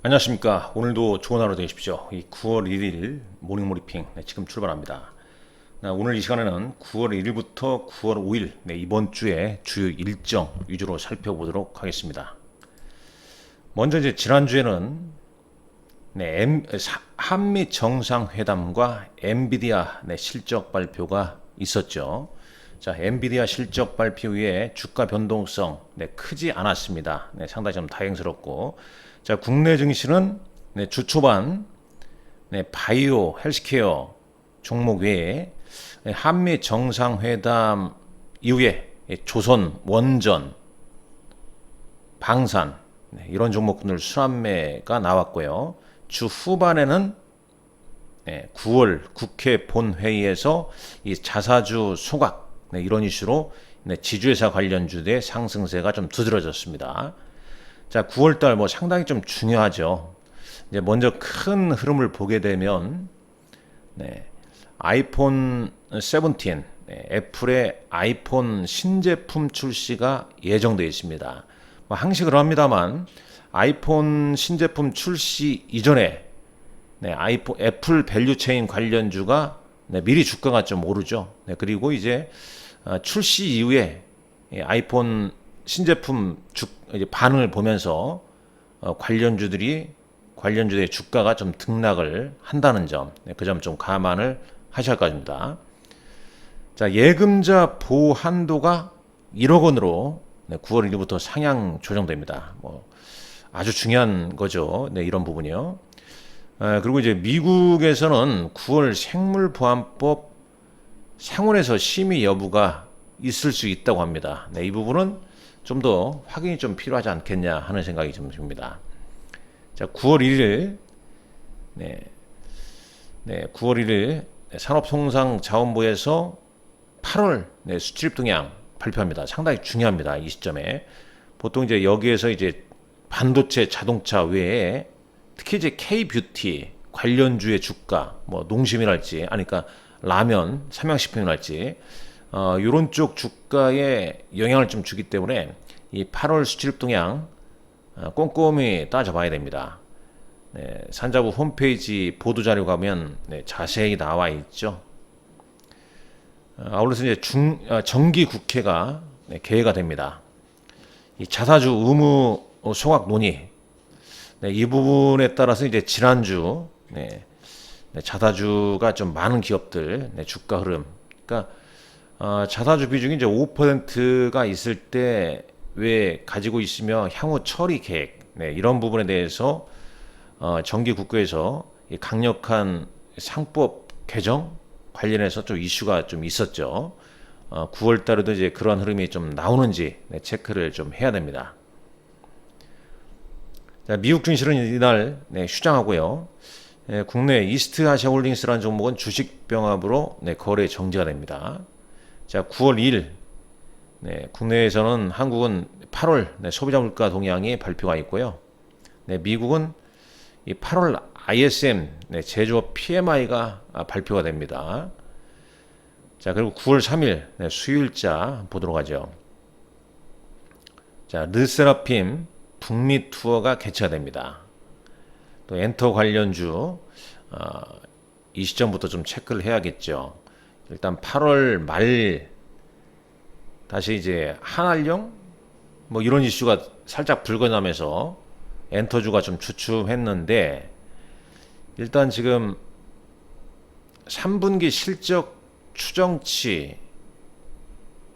안녕하십니까. 오늘도 좋은 하루 되십시오. 이 9월 1일 모닝 브리핑 지금 출발합니다. 오늘 이 시간에는 9월 1일부터 9월 5일 이번 주의 주요 일정 위주로 살펴보도록 하겠습니다. 먼저 이제 지난주에는 한미 정상회담과 엔비디아 실적 발표가 있었죠. 자, 엔비디아 실적 발표 후에 주가 변동성 크지 않았습니다. 상당히 좀 다행스럽고, 자, 국내 증시는 주 초반 바이오, 헬스케어 종목 외에 한미 정상회담 이후에 조선, 원전, 방산 이런 종목들 순환매가 나왔고요. 주 후반에는 9월 국회 본회의에서 이 자사주 소각 이런 이슈로 지주회사 관련주의 상승세가 좀 두드러졌습니다. 자, 9월달 상당히 좀 중요하죠. 이제 먼저 큰 흐름을 보게 되면 아이폰 17, 애플의 아이폰 신제품 출시가 예정되어 있습니다. 항시 그럽니다만 아이폰 신제품 출시 이전에 애플 밸류체인 관련주가 미리 주가가 좀 오르죠. 그리고 이제 출시 이후에 아이폰 신제품 이제 반응을 보면서 관련주의 주가가 좀 등락을 한다는 점, 그 점 좀 감안을 하셔야 할 겁니다. 자, 예금자 보호 한도가 1억 원으로 9월 1일부터 상향 조정됩니다. 아주 중요한 거죠. 이런 부분이요. 그리고 이제 미국에서는 9월 생물보안법 상원에서 심의 여부가 있을 수 있다고 합니다. 이 부분은 좀 더 확인이 좀 필요하지 않겠냐 하는 생각이 좀 듭니다. 자, 9월 1일, 9월 1일 산업통상자원부에서 8월 수출입 동향 발표합니다. 상당히 중요합니다. 이 시점에 보통 이제 여기에서 이제 반도체, 자동차 외에 특히 이제 K-뷰티 관련주의 주가, 농심이랄지, 그러니까 라면, 삼양식품이랄지, 이런 쪽 주가에 영향을 좀 주기 때문에 이 8월 수출입 동향 꼼꼼히 따져봐야 됩니다. 산자부 홈페이지 보도자료 가면 자세히 나와 있죠. 아울러서 이제 정기 국회가 개회가 됩니다. 이 자사주 의무 소각 논의, 이 부분에 따라서 이제 지난주 자사주가 좀 많은 기업들 주가 흐름, 그러니까 자사주 비중이 이제 5%가 있을 때 왜 가지고 있으며 향후 처리 계획 이런 부분에 대해서 정기 국회에서 강력한 상법 개정 관련해서 좀 이슈가 좀 있었죠. 9월 달에도 이제 그런 흐름이 좀 나오는지 체크를 좀 해야 됩니다. 자, 미국 증시는 이날 휴장하고요. 국내 이스트아시아홀딩스라는 종목은 주식병합으로 거래 정지가 됩니다. 자, 9월 2일 국내에서는 한국은 8월 소비자 물가 동향이 발표가 있고요. 미국은 이 8월 ISM 제조업 PMI가 발표가 됩니다. 자, 그리고 9월 3일 수요일자 보도록 하죠. 자, 르세라핌 북미 투어가 개최가 됩니다. 또 엔터 관련주 이 시점부터 좀 체크를 해야겠죠. 일단 8월 말 다시 이제 한알령 이런 이슈가 살짝 불거나면서 엔터주가 좀 주춤했는데, 일단 지금 3분기 실적 추정치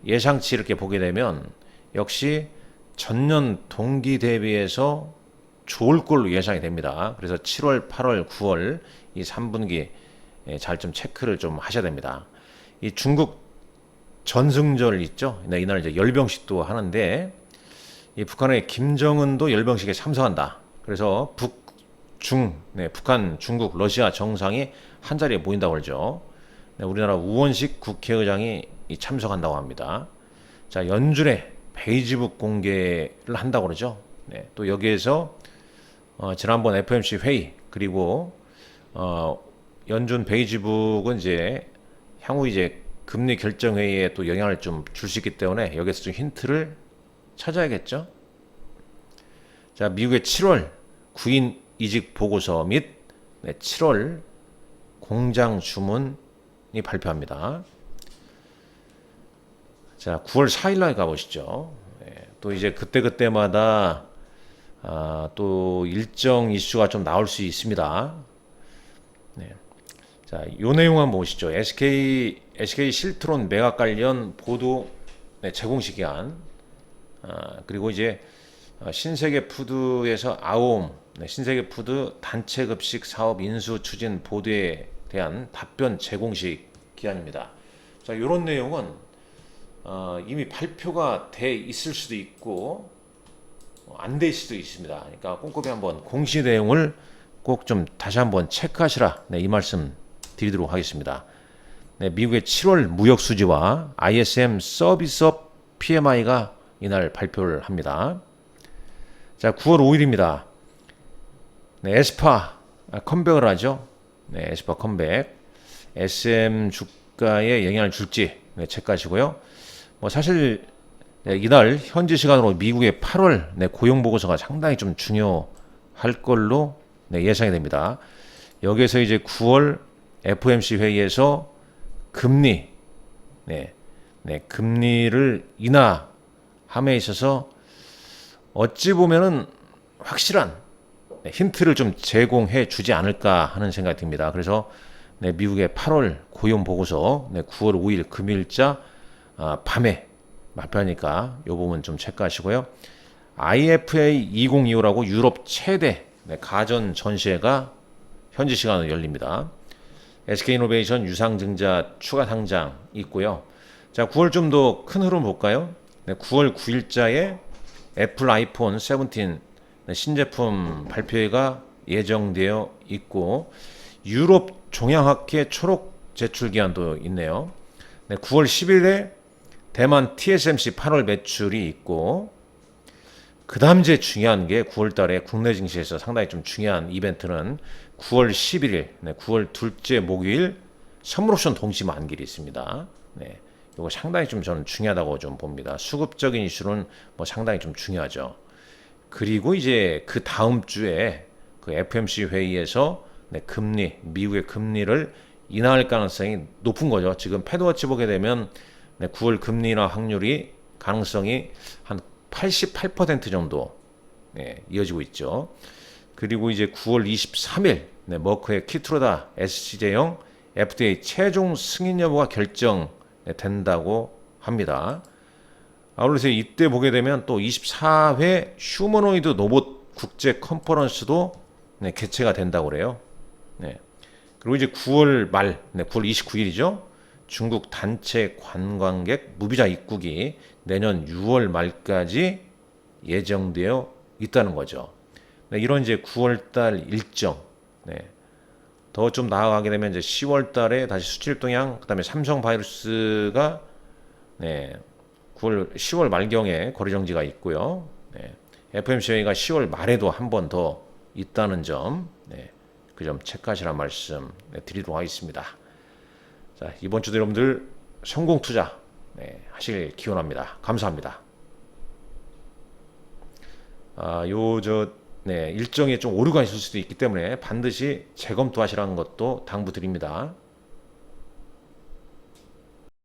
예상치 이렇게 보게 되면 역시 전년 동기 대비해서 좋을 걸로 예상이 됩니다. 그래서 7월, 8월, 9월 이 3분기 잘 좀 체크를 좀 하셔야 됩니다. 이 중국 전승절 있죠. 이날 이제 열병식도 하는데, 이 북한의 김정은도 열병식에 참석한다. 그래서 북한, 중국, 러시아 정상이 한 자리에 모인다고 그러죠. 우리나라 우원식 국회의장이 참석한다고 합니다. 자, 연준에 베이지북 공개를 한다고 그러죠. 또 여기에서 지난번 FOMC 회의, 그리고 연준 베이지북은 이제 향후 이제 금리 결정 회의에 또 영향을 좀 줄 수 있기 때문에 여기서 좀 힌트를 찾아야겠죠. 자, 미국의 7월 이직 보고서 및 7월 공장 주문이 발표합니다. 자, 9월 4일 날 가보시죠. 또 이제 그때그때마다 또 일정 이슈가 좀 나올 수 있습니다. 네. 자, 요 내용 한번 보시죠. SK 실트론 매각 관련 보도 제공 시기한, 그리고 이제 신세계 푸드에서 아오옴, 신세계 푸드 단체 급식 사업 인수 추진 보도에 대한 답변 제공 시기한입니다. 자, 이런 내용은 이미 발표가 돼 있을 수도 있고 안 될 수도 있습니다. 그러니까 꼼꼼히 한번 공시 내용을 꼭 좀 다시 한번 체크하시라. 이 말씀 드리도록 하겠습니다. 미국의 7월 무역 수지와 ISM 서비스업 PMI가 이날 발표를 합니다. 자, 9월 5일입니다. 에스파 컴백을 하죠. 에스파 컴백. SM 주가에 영향을 줄지 체크하시고요. 사실 이날 현지 시간으로 미국의 8월 고용 보고서가 상당히 좀 중요할 걸로 예상이 됩니다. 여기에서 이제 9월 FOMC 회의에서 금리, 금리를 인하함에 있어서 어찌 보면은 확실한 힌트를 좀 제공해 주지 않을까 하는 생각이 듭니다. 그래서 미국의 8월 고용 보고서 9월 5일 금일자 밤에 발표하니까 이 부분 좀 체크하시고요. IFA 2025라고 유럽 최대 가전 전시회가 현지 시간으로 열립니다. SK이노베이션 유상증자 추가 상장 있고요. 자, 9월 좀 더 큰 흐름 볼까요? 9월 9일자에 애플 아이폰 17 신제품 발표회가 예정되어 있고 유럽 종양학회 초록 제출 기한도 있네요. 9월 10일에 대만 TSMC 8월 매출이 있고 그 다음 이제 중요한 게 9월 달에 국내 증시에서 상당히 좀 중요한 이벤트는 9월 11일, 9월 둘째 목요일 선물옵션 동시 만기일이 있습니다. 이거 상당히 좀 저는 중요하다고 좀 봅니다. 수급적인 이슈는 상당히 좀 중요하죠. 그리고 이제 그 다음 주에 그 FOMC 회의에서 미국의 금리를 인하할 가능성이 높은 거죠. 지금 패드워치 보게 되면 9월 금리 인하 확률이 가능성이 한 88% 정도 이어지고 있죠. 그리고 이제 9월 23일 머크의 키트로다 SC제형 FDA 최종 승인 여부가 결정된다고 합니다. 그래서 이때 보게 되면 또 24회 휴머노이드 로봇 국제 컨퍼런스도 개최가 된다고 그래요. 그리고 이제 9월 말, 9월 29일이죠. 중국 단체 관광객 무비자 입국이 내년 6월 말까지 예정되어 있다는 거죠. 이런 이제 9월 달 일정, 더 좀 나아가게 되면 이제 10월 달에 다시 수출 동향, 그다음에 삼성 바이오로스가 10월 말경에 거래 정지가 있고요. FOMC 회의가 10월 말에도 한 번 더 있다는 점, 그 점 체크하시라는 말씀 드리도록 하겠습니다. 자, 이번 주도 여러분들 성공 투자 하실 기원합니다. 감사합니다. 일정에 좀 오류가 있을 수도 있기 때문에 반드시 재검토하시라는 것도 당부드립니다.